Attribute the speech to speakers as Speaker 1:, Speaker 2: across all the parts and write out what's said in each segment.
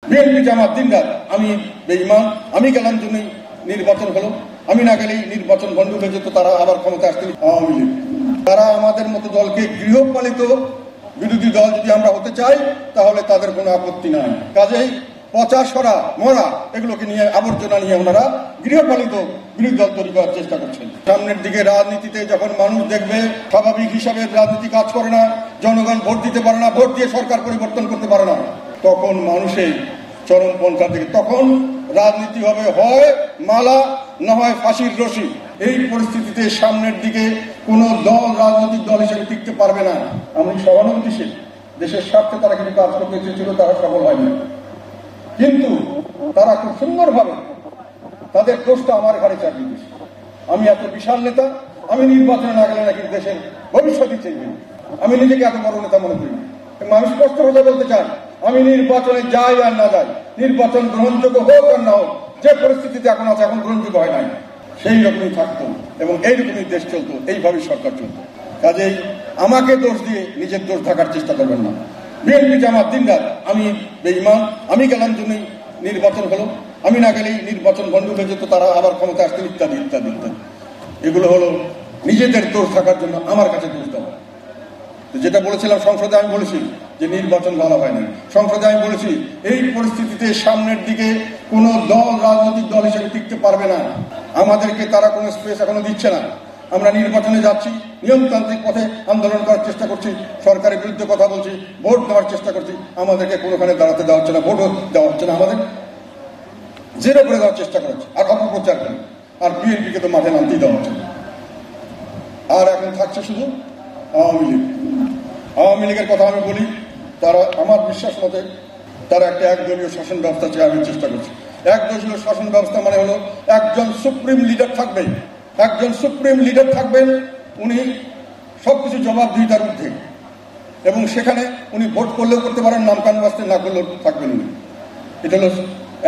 Speaker 1: BNP জামাত দিনরাত আমি বেঈমান, আমি গেলাম জন্যই নির্বাচন হলো, আমি না গেলেই নির্বাচন বন্ধ হয়ে যেত, তারা আবার ক্ষমতা আসতে আওয়ামী লীগ। তারা আমাদের মতো দলকে গৃহপালিত বিরোধী দল যদি আমরা হতে চাই তাহলে তাদের কোনো আপত্তি নাই। কাজেই পচা সরা মরা এগুলোকে নিয়ে আবর্জনা নিয়ে ওনারা গৃহপালিত বিরোধী দল তৈরি করার চেষ্টা করছেন। সামনের দিকে রাজনীতিতে যখন মানুষ দেখবে স্বাভাবিক হিসাবে রাজনীতি কাজ করে না, জনগণ ভোট দিতে পারে না, ভোট দিয়ে সরকার পরিবর্তন করতে পারে না, তখন মানুষের চরমপন্থা থেকে তখন রাজনীতি হবে হয় মালা না হয় ফাঁসির রশি। এই পরিস্থিতিতে সামনের দিকে কোন দল রাজনৈতিক দল হিসেবে টিকতে পারবে না। আমি সহানুভূতিশীল, দেশের স্বার্থে তারা কিছু কাজ করতে চেয়েছিল, তারা সফল হয়নি, কিন্তু তারা খুব সুন্দরভাবে তাদের দোষটা আমার ঘাড়ে চাপিয়ে দিয়েছে। আমি এত বিশাল নেতা, আমি নির্বাচনে না গেলে নাকি দেশের ভবিষ্যৎই চেয়ে, আমি নিজেকে এত বড় নেতা মনে করি না। মানুষ স্পষ্ট কথা বলতে চান, আমি নির্বাচনে যাই আর না যাই, নির্বাচন গ্রহণযোগ্য হোক আর না হোক, যে পরিস্থিতিতে এখন আছে এখন গ্রহণযোগ্য হয় নাই, সেই রকমই থাকতো এবং এইরকমই দেশ চলতো, এইভাবেই সরকার চলতো। কাজেই আমাকে দোষ দিয়ে নিজের দোষ ঢাকার চেষ্টা করবেন না। বিএনপি জামাত দিনরাত আমি বেঈমান, আমি গেলাম জন্যই নির্বাচন হলো, আমি না গেলেই নির্বাচন বন্ধ হয়ে যেত, তারা আবার ক্ষমতা আসতে ইত্যাদি ইত্যাদি ইত্যাদি। এগুলো হলো নিজেদের দোষ থাকার জন্য আমার কাছে দোষ দেওয়া। যেটা বলেছিলাম সংসদে, আমি বলেছি যে নির্বাচন ভালো হয়নি। সংসদে আমি বলেছি এই পরিস্থিতিতে সামনের দিকে কোন দল রাজনৈতিক দল হিসেবে টিকতে পারবে না। আমাদেরকে তারা কোনো স্পেস এখনো দিচ্ছে না। আমরা নির্বাচনে যাচ্ছি, নিয়মতান্ত্রিক পথে আন্দোলন করার চেষ্টা করছি, সরকারের বিরুদ্ধে কথা বলছি, ভোট দেওয়ার চেষ্টা করছি, আমাদেরকে কোনোখানে দাঁড়াতে দেওয়া হচ্ছে না, ভোটও দেওয়া হচ্ছে না, আমাদের জেরো করে দেওয়ার চেষ্টা করছে আর অপপ্রচার করে, আর বিএনপিকে তো মাঠে নামতেই দেওয়া হচ্ছে না। আর এখন থাকছে শুধু আওয়ামী লীগ। আওয়ামী লীগের কথা আমি বলি, তারা আমার বিশ্বাস মতে তারা একটা একদলীয় শাসন ব্যবস্থা চালানোর চেষ্টা করছে। একদলীয় শাসন ব্যবস্থা মানে হলো একজন সুপ্রিম লিডার থাকবে, একজন সুপ্রিম লিডার থাকবেন, উনি সবকিছু জবাবদিহিতার ঊর্ধ্বে, এবং সেখানে উনি ভোট করলেও করতে পারেন, নামকান বাস্তে না করলেও থাকবেন উনি। এটা হলো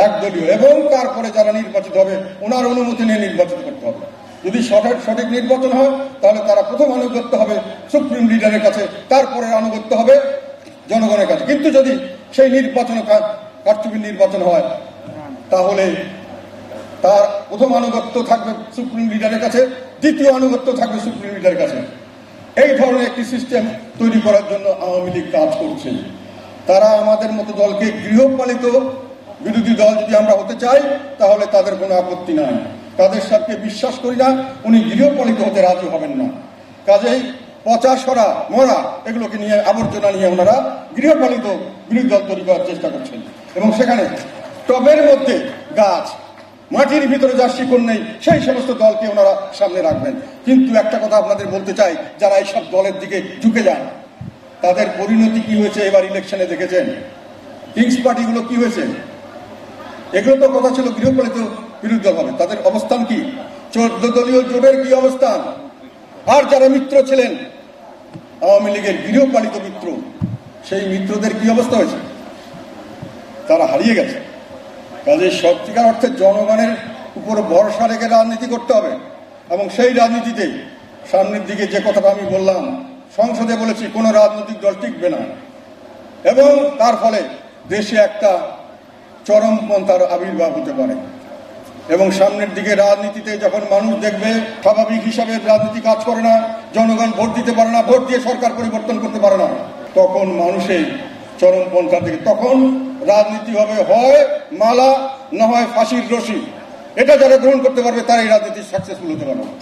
Speaker 1: একদলীয়, এবং তারপরে যারা নির্বাচিত হবে ওনার অনুমতি নিয়ে নির্বাচিত করতে হবে। যদি সঠিক নির্বাচন হয় তাহলে তারা প্রথম আনুগত্য হবে সুপ্রিম লিডারের কাছে, তারপরে আনুগত্য হবে জনগণের কাছে। কিন্তু যদি সেই নির্বাচন কারচুপি নির্বাচন হয় তাহলে তার প্রথম আনুগত্য থাকবে সুপ্রিম লিডারের কাছে, দ্বিতীয় আনুগত্য থাকবে সুপ্রিম লিডারের কাছে। এই ধরনের একটি সিস্টেম তৈরি করার জন্য আওয়ামী লীগ কাজ করছে। তারা আমাদের মতো দলকে গৃহপালিত বিরোধী দল যদি আমরা হতে চাই তাহলে তাদের কোনো আপত্তি নাই। তাদের সাথে বিশ্বাস করি না, উনি গৃহপালিত হতে রাজি হবেন না। কাজেই পচা সরা মরা এগুলোকে নিয়ে আবর্জনা নিয়ে ওনারা গৃহপালিত বিরোধী দল তৈরি করার চেষ্টা করছেন, এবং সেখানে টবের মধ্যে গাছ, মাটির ভিতরে যার শিকড় নেই সেই সমস্ত দলকে ওনারা সামনে রাখবেন। কিন্তু একটা কথা আপনাদের বলতে চাই, যারা এইসব দলের দিকে ঝুঁকে যান তাদের পরিণতি কি হয়েছে এবার ইলেকশনে দেখেছেন। কিংস পার্টিগুলো কি হয়েছে, এগুলো তো কথা ছিল গৃহপালিত বিরোধী দল হবে, তাদের অবস্থান কি? 14 দলীয় জোটের কি অবস্থান? আর যারা মিত্র ছিলেন আওয়ামী লীগের গৃহপালিত মিত্র, সেই মিত্রদের কি অবস্থা হয়েছে? তারা হারিয়ে গেছে। কাজে সত্যিকার অর্থে জনগণের উপর ভরসা রেখে রাজনীতি করতে হবে, এবং সেই রাজনীতিতে সামনের দিকে যে কথাটা আমি বললাম, সংসদে বলেছি কোন রাজনৈতিক দল টিকবে না, এবং তার ফলে দেশে একটা চরমপন্থার আবির্ভাব হতে পারে। এবং সামনের দিকে রাজনীতিতে যখন মানুষ দেখবে স্বাভাবিক হিসাবে রাজনীতি কাজ করে না, জনগণ ভোট দিতে পারে না, ভোট দিয়ে সরকার পরিবর্তন করতে পারে না, তখন মানুষের চরমপন্থা থেকে তখন রাজনীতি হবে হয় মালা না হয় ফাঁসির রশি। এটা যারা গ্রহণ করতে পারবে তারাই রাজনীতি সাকসেসফুল হতে পারবে।